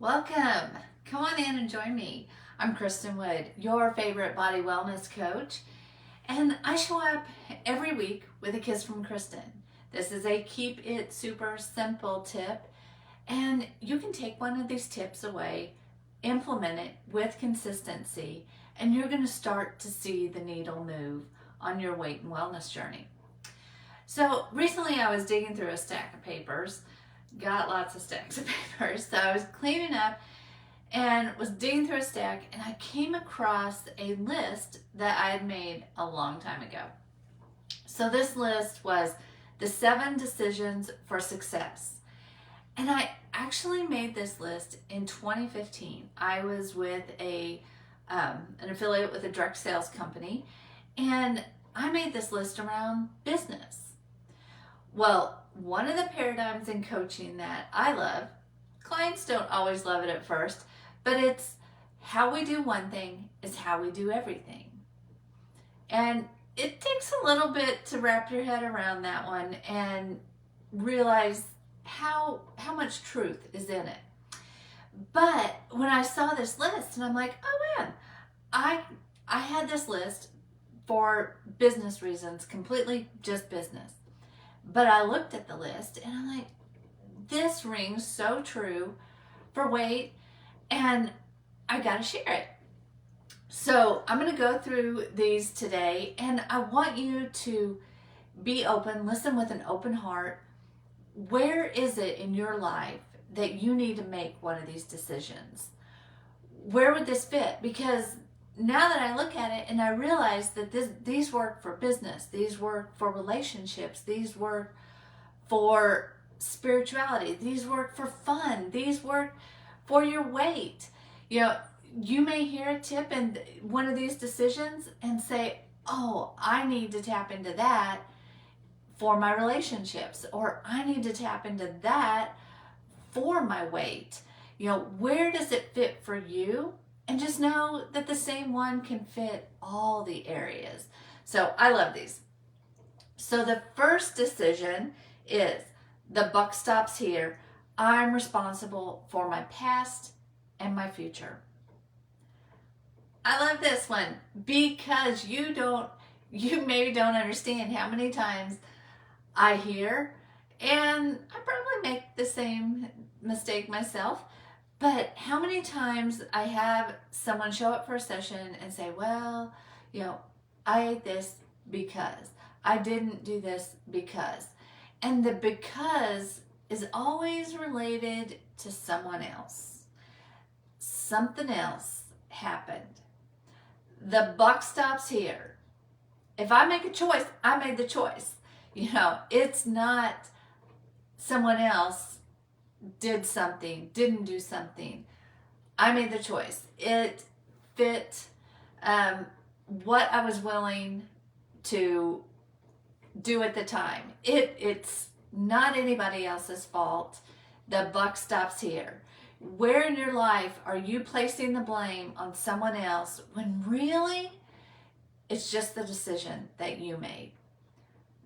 Welcome. Come on in and join me. I'm Kristen Wood, your favorite body wellness coach, and I show up every week with a kiss from Kristen. This is a keep it super simple tip, and you can take one of these tips away, implement it with consistency, and you're going to start to see the needle move on your weight and wellness journey. So recently I was digging through a stack of papers. Got lots of stacks of papers. So I was cleaning up and was digging through a stack, and I came across a list that I had made a long time ago. So this list was the 7 decisions for success. And I actually made this list in 2015. I was with an affiliate with a direct sales company, and I made this list around business. Well, one of the paradigms in coaching that I love, clients don't always love it at first, but it's how we do one thing is how we do everything. And it takes a little bit to wrap your head around that one and realize how much truth is in it. But when I saw this list, and I'm like, oh man, I had this list for business reasons, completely just business. But I looked at the list and I'm like, this rings so true for weight, and I gotta share it. So I'm gonna go through these today, and I want you to be open, listen with an open heart. Where is it in your life that you need to make one of these decisions? Where would this fit? Because now that I look at it and I realize that these work for business, these work for relationships, these work for spirituality, these work for fun, these work for your weight. You know, you may hear a tip in one of these decisions and say, oh, I need to tap into that for my relationships, or I need to tap into that for my weight. You know, where does it fit for you? And just know that the same one can fit all the areas. So I love these. So the first decision is the buck stops here. I'm responsible for my past and my future. I love this one because you maybe don't understand how many times I hear, and I probably make the same mistake myself, but how many times I have someone show up for a session and say, well, you know, I ate this because, I didn't do this because. And the because is always related to someone else. Something else happened. The buck stops here. If I make a choice, I made the choice. You know, it's not someone else did something, didn't do something. I made the choice. It fit what I was willing to do at the time. It's not anybody else's fault. The buck stops here. Where in your life are you placing the blame on someone else when really it's just the decision that you made?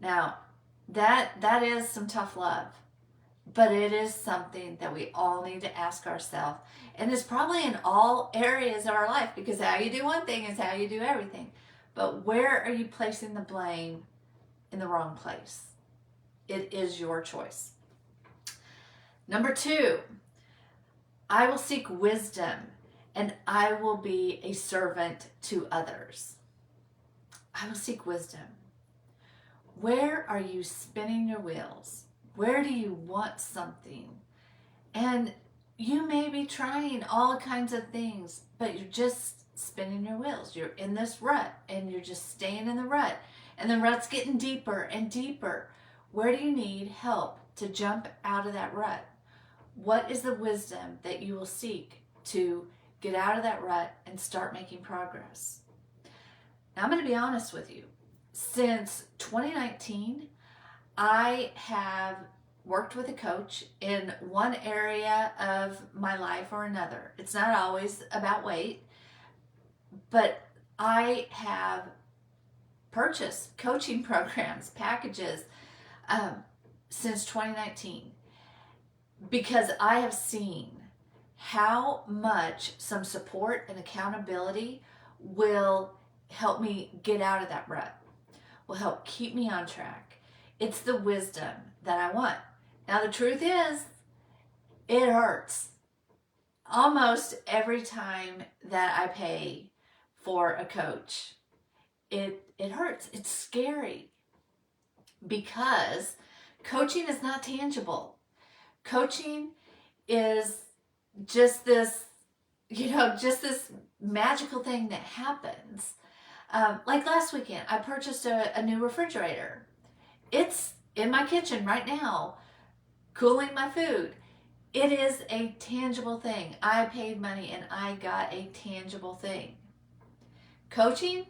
Now, that is some tough love. But it is something that we all need to ask ourselves. And it's probably in all areas of our life, because how you do one thing is how you do everything. But where are you placing the blame in the wrong place? It is your choice. Number 2, I will seek wisdom and I will be a servant to others. I will seek wisdom. Where are you spinning your wheels? Where do you want something? And you may be trying all kinds of things, but you're just spinning your wheels. You're in this rut and you're just staying in the rut. And the rut's getting deeper and deeper. Where do you need help to jump out of that rut? What is the wisdom that you will seek to get out of that rut and start making progress? Now, I'm going to be honest with you. Since 2019, I have worked with a coach in one area of my life or another. It's not always about weight, but I have purchased coaching programs, packages since 2019, because I have seen how much some support and accountability will help me get out of that rut, will help keep me on track. It's the wisdom that I want. Now, the truth is, it hurts. Almost every time that I pay for a coach, it hurts. It's scary because coaching is not tangible. Coaching is just this, just this magical thing that happens. Like last weekend, I purchased a new refrigerator. It's in my kitchen right now, cooling my food. It is a tangible thing. I paid money and I got a tangible thing. Coaching,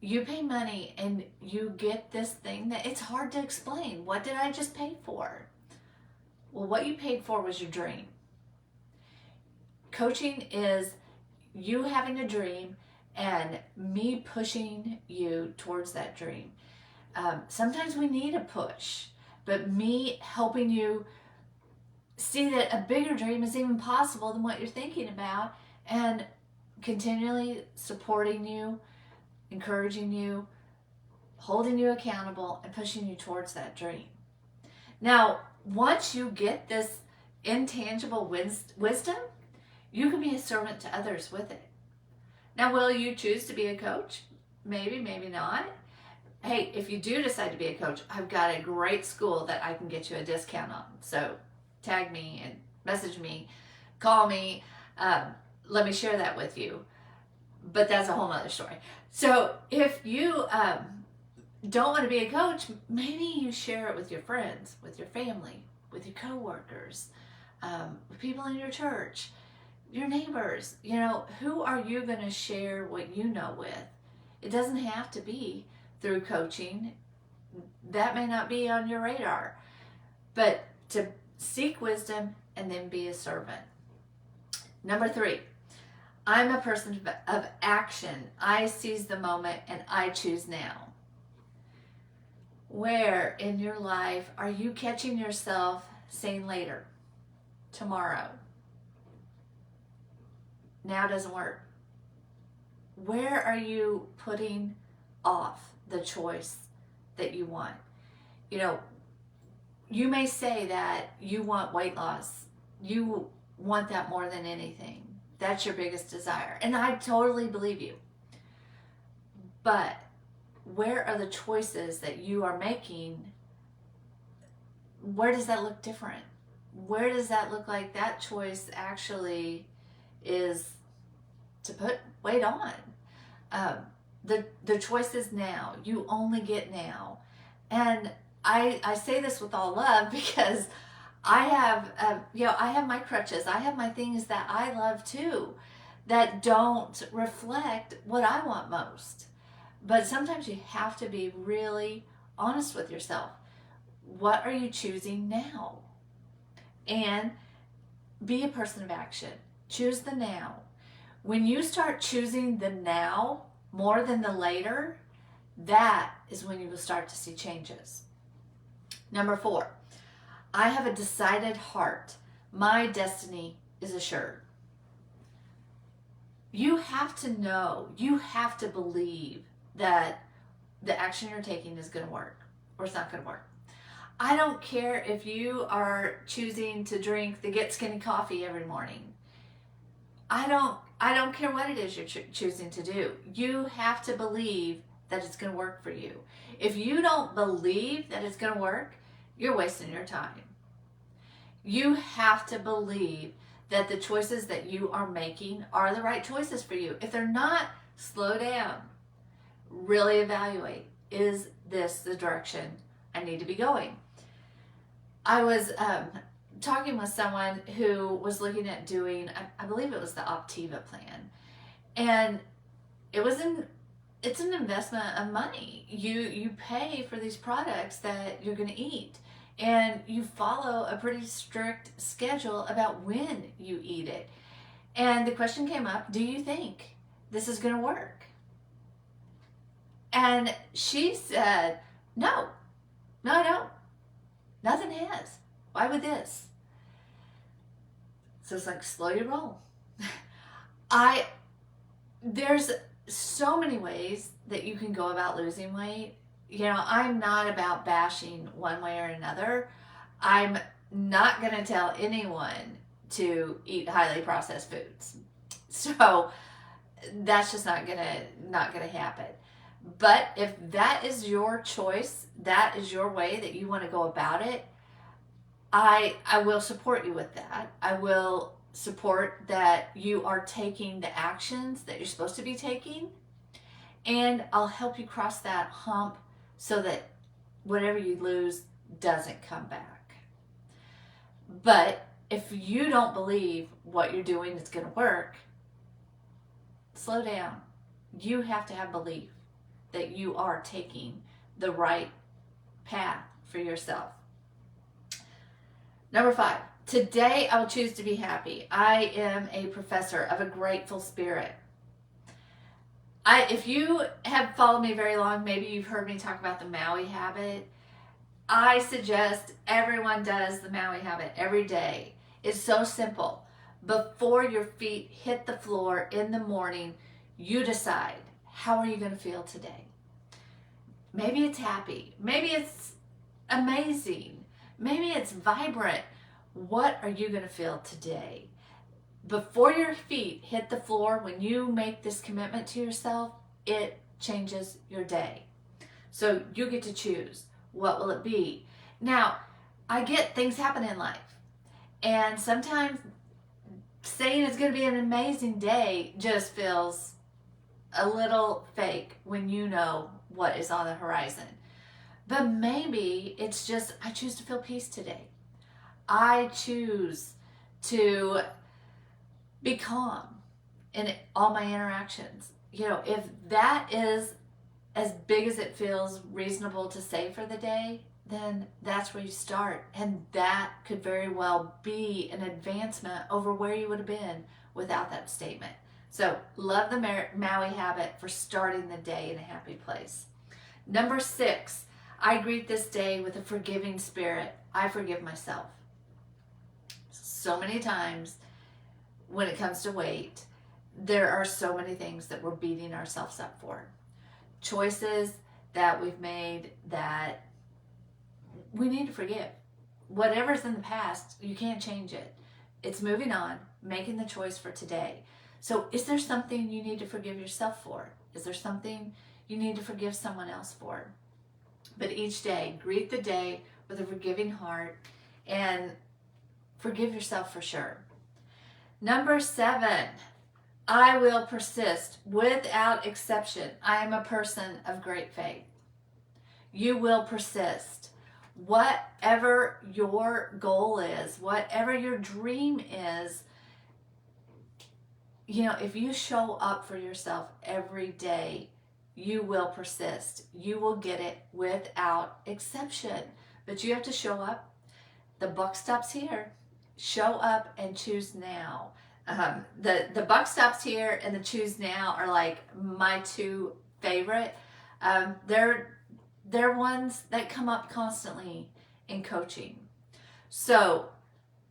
you pay money and you get this thing that it's hard to explain. What did I just pay for? Well, what you paid for was your dream. Coaching is you having a dream and me pushing you towards that dream. Sometimes we need a push, but me helping you see that a bigger dream is even possible than what you're thinking about, and continually supporting you, encouraging you, holding you accountable, and pushing you towards that dream. Now, once you get this intangible wisdom, you can be a servant to others with it. Now, will you choose to be a coach? Maybe, maybe not. Hey, if you do decide to be a coach, I've got a great school that I can get you a discount on. So tag me and message me, call me, let me share that with you. But that's a whole nother story. So if you don't want to be a coach, maybe you share it with your friends, with your family, with your coworkers, with people in your church, your neighbors. Who are you going to share what you know with? It doesn't have to be through coaching. That may not be on your radar. But to seek wisdom and then be a servant. Number 3, I'm a person of action. I seize the moment and I choose now. Where in your life are you catching yourself saying later, tomorrow? Now doesn't work. Where are you putting off the choice that you want? You may say that you want weight loss. You want that more than anything. That's your biggest desire. And I totally believe you. But where are the choices that you are making? Where does that look different? Where does that look like that choice actually is to put weight on? The choice is now. You only get now. And I say this with all love because I have my crutches. I have my things that I love too that don't reflect what I want most. But sometimes you have to be really honest with yourself. What are you choosing now? And be a person of action. Choose the now. When you start choosing the now more than the later, that is when you will start to see changes. Number 4, I have a decided heart. My destiny is assured. You have to know, you have to believe that the action you're taking is going to work or it's not going to work. I don't care if you are choosing to drink the Get Skinny coffee every morning. I don't care what it is you're choosing to do. You have to believe that it's going to work for you. If you don't believe that it's going to work, you're wasting your time. You have to believe that the choices that you are making are the right choices for you. If they're not, slow down. Really evaluate. Is this the direction I need to be going? I was talking with someone who was looking at doing, I believe it was the Optiva plan. And it's an investment of money. You pay for these products that you're going to eat. And you follow a pretty strict schedule about when you eat it. And the question came up, do you think this is going to work? And she said, no, I don't. Nothing has. Why would this? So it's like, slow your roll. There's so many ways that you can go about losing weight. I'm not about bashing one way or another. I'm not going to tell anyone to eat highly processed foods. So that's just not gonna happen. But if that is your choice, that is your way that you want to go about it, I will support you with that. I will support that you are taking the actions that you're supposed to be taking, and I'll help you cross that hump so that whatever you lose doesn't come back. But if you don't believe what you're doing is going to work, slow down. You have to have belief that you are taking the right path for yourself. Number 5, today I will choose to be happy. I am a professor of a grateful spirit. If you have followed me very long, maybe you've heard me talk about the Maui habit. I suggest everyone does the Maui habit every day. It's so simple. Before your feet hit the floor in the morning, you decide, how are you going to feel today? Maybe it's happy. Maybe it's amazing. Maybe it's vibrant. What are you going to feel today? Before your feet hit the floor, when you make this commitment to yourself, it changes your day. So you get to choose. What will it be? Now, I get things happen in life. And sometimes saying it's going to be an amazing day just feels a little fake when you know what is on the horizon. But maybe it's just, I choose to feel peace today. I choose to be calm in all my interactions. If that is as big as it feels reasonable to say for the day, then that's where you start. And that could very well be an advancement over where you would have been without that statement. So love the Maui habit for starting the day in a happy place. Number 6, I greet this day with a forgiving spirit. I forgive myself. So many times when it comes to weight, there are so many things that we're beating ourselves up for. Choices that we've made that we need to forgive. Whatever's in the past, you can't change it. It's moving on, making the choice for today. So is there something you need to forgive yourself for? Is there something you need to forgive someone else for? But each day, greet the day with a forgiving heart and forgive yourself for sure. Number 7, I will persist without exception. I am a person of great faith. You will persist. Whatever your goal is, whatever your dream is, if you show up for yourself every day, you will persist. You will get it without exception. But you have to show up. The buck stops here. Show up and choose now. The buck stops here and the choose now are like my 2 favorite. They're ones that come up constantly in coaching. So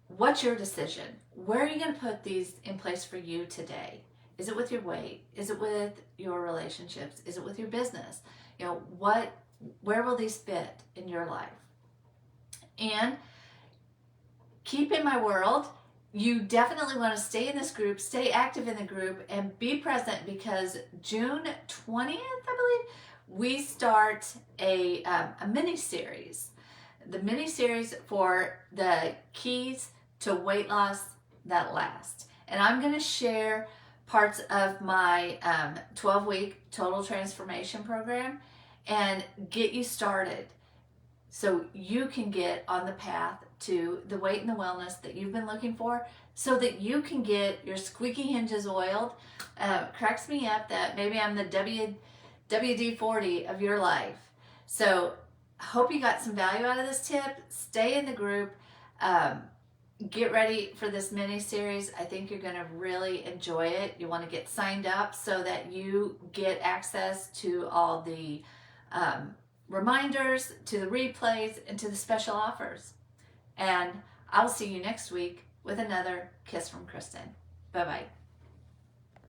what's your decision? Where are you going to put these in place for you today? Is it with your weight? Is it with your relationships? Is it with your business? Where will these fit in your life? And keep in my world, you definitely want to stay in this group, stay active in the group, and be present because June 20th, I believe, we start a mini-series. The mini-series for the keys to weight loss that last. And I'm going to share parts of my 12-week total transformation program and get you started so you can get on the path to the weight and the wellness that you've been looking for so that you can get your squeaky hinges oiled. Cracks me up that maybe I'm the WD-40 of your life. So I hope you got some value out of this tip. Stay in the group. Get ready for this mini series. I think you're going to really enjoy it. You want to get signed up so that you get access to all the reminders, to the replays, and to the special offers. And I'll see you next week with another Kiss from Kristen. Bye-bye.